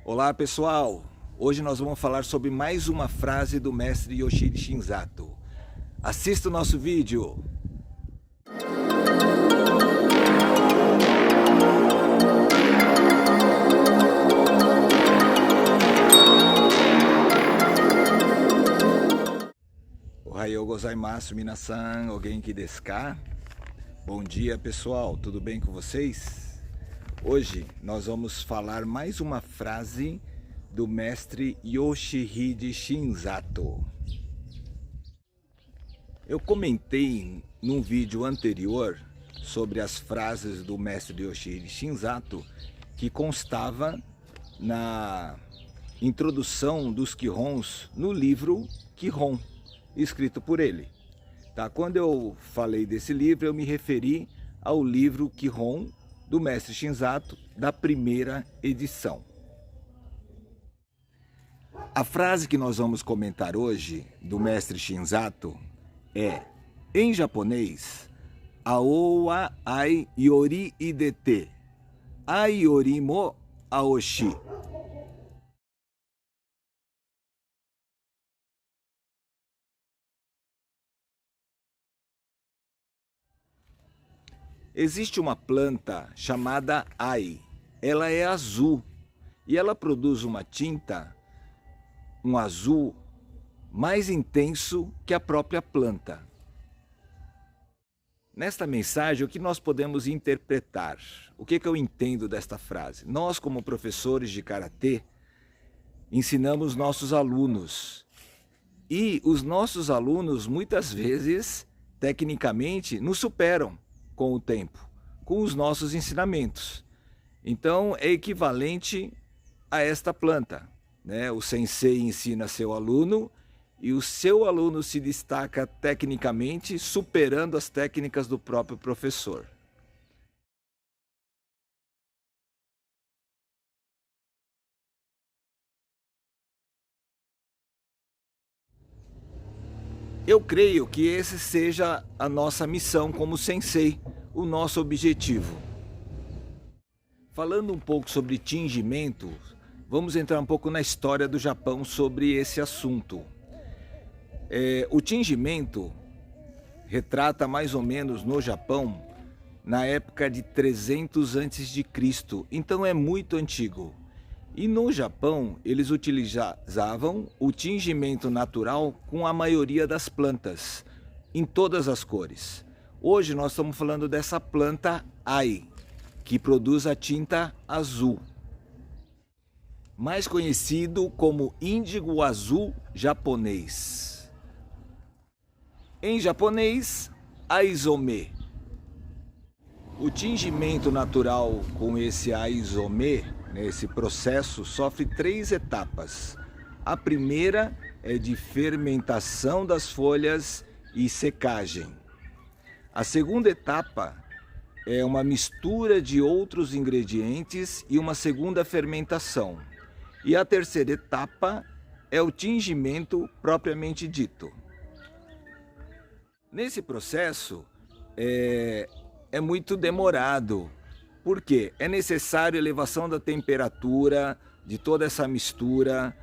Olá pessoal, hoje nós vamos falar sobre mais uma frase do mestre Yoshiri Shinzato. Assista o nosso vídeo! Ohayou gozaimasu minasan, o genki desu ka? Bom dia pessoal, tudo bem com vocês? Hoje nós vamos falar mais uma frase do mestre Yoshihide Shinzato. Eu comentei num vídeo anterior sobre as frases do mestre Yoshihide Shinzato que constava na introdução dos Kihons no livro Kihon, escrito por ele. Tá? Quando eu falei desse livro, eu me referi ao livro Kihon do mestre Shinzato, da primeira edição. A frase que nós vamos comentar hoje, do mestre Shinzato, é, em japonês, Aowa ai yori idete, ai yori mo aoshi. Existe uma planta chamada ai, ela é azul e ela produz uma tinta, um azul mais intenso que a própria planta. Nesta mensagem, o que nós podemos interpretar? O que eu entendo desta frase? Nós, como professores de karatê, ensinamos nossos alunos e os nossos alunos muitas vezes, tecnicamente, nos superam com o tempo, com os nossos ensinamentos. Então é equivalente a esta planta, né? O sensei ensina seu aluno e o seu aluno se destaca tecnicamente, superando as técnicas do próprio professor. Eu creio que esse seja a nossa missão como sensei, o nosso objetivo. Falando um pouco sobre tingimento, vamos entrar um pouco na história do Japão sobre esse assunto. O tingimento retrata mais ou menos no Japão na época de 300 a.C., então é muito antigo. E no Japão, eles utilizavam o tingimento natural com a maioria das plantas, em todas as cores. Hoje nós estamos falando dessa planta ai, que produz a tinta azul, mais conhecido como índigo azul japonês. Em japonês, aizome. O tingimento natural com esse aizome, esse processo, sofre 3 etapas. A primeira é de fermentação das folhas e secagem. A segunda etapa é uma mistura de outros ingredientes e uma segunda fermentação. E a terceira etapa é o tingimento propriamente dito. Nesse processo é muito demorado, porque é necessário elevação da temperatura de toda essa mistura,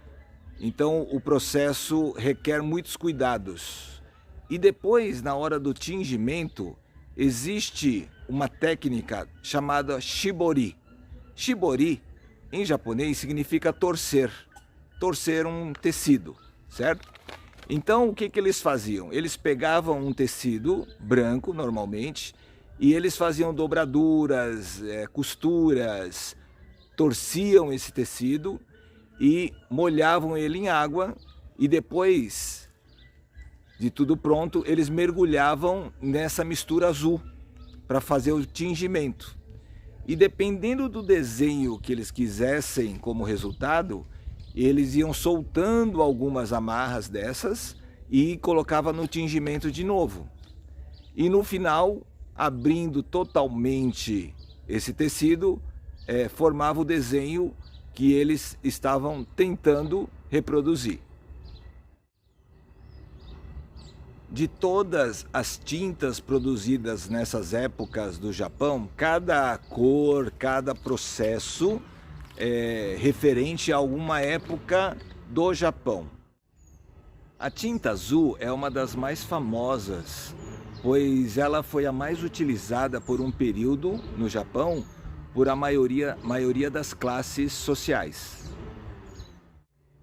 então o processo requer muitos cuidados. E depois, na hora do tingimento, existe uma técnica chamada shibori. Shibori, em japonês, significa torcer, torcer um tecido, certo? Então, o que eles faziam? Eles pegavam um tecido branco, normalmente, e eles faziam dobraduras, costuras, torciam esse tecido e molhavam ele em água e depois de tudo pronto, eles mergulhavam nessa mistura azul para fazer o tingimento. E dependendo do desenho que eles quisessem como resultado, eles iam soltando algumas amarras dessas e colocava no tingimento de novo. E no final, abrindo totalmente esse tecido, formava o desenho que eles estavam tentando reproduzir. De todas as tintas produzidas nessas épocas do Japão, cada cor, cada processo referente a alguma época do Japão. A tinta azul é uma das mais famosas, pois ela foi a mais utilizada por um período no Japão por a maioria das classes sociais.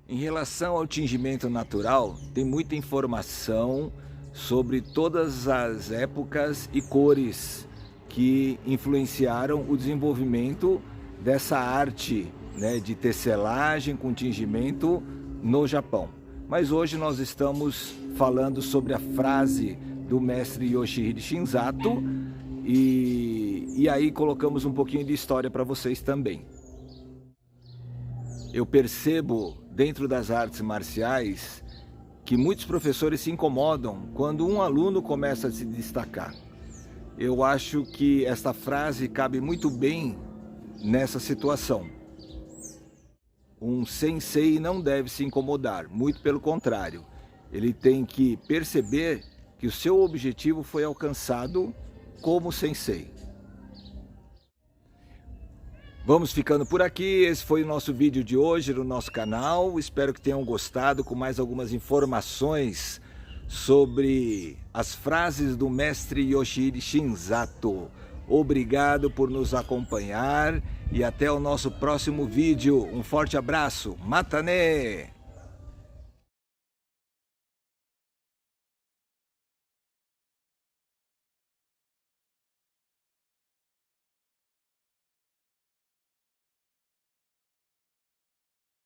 Em relação ao tingimento natural, tem muita informação sobre todas as épocas e cores que influenciaram o desenvolvimento dessa arte, né, de tecelagem com tingimento no Japão. Mas hoje nós estamos falando sobre a frase do mestre Yoshihide Shinzato e aí colocamos um pouquinho de história para vocês também. Eu percebo dentro das artes marciais que muitos professores se incomodam quando um aluno começa a se destacar. Eu acho que esta frase cabe muito bem nessa situação. Um sensei não deve se incomodar, muito pelo contrário. Ele tem que perceber que o seu objetivo foi alcançado como sensei. Vamos ficando por aqui, esse foi o nosso vídeo de hoje no nosso canal. Espero que tenham gostado, com mais algumas informações sobre as frases do mestre Yoshihide Shinzato. Obrigado por nos acompanhar e até o nosso próximo vídeo. Um forte abraço. Mata né!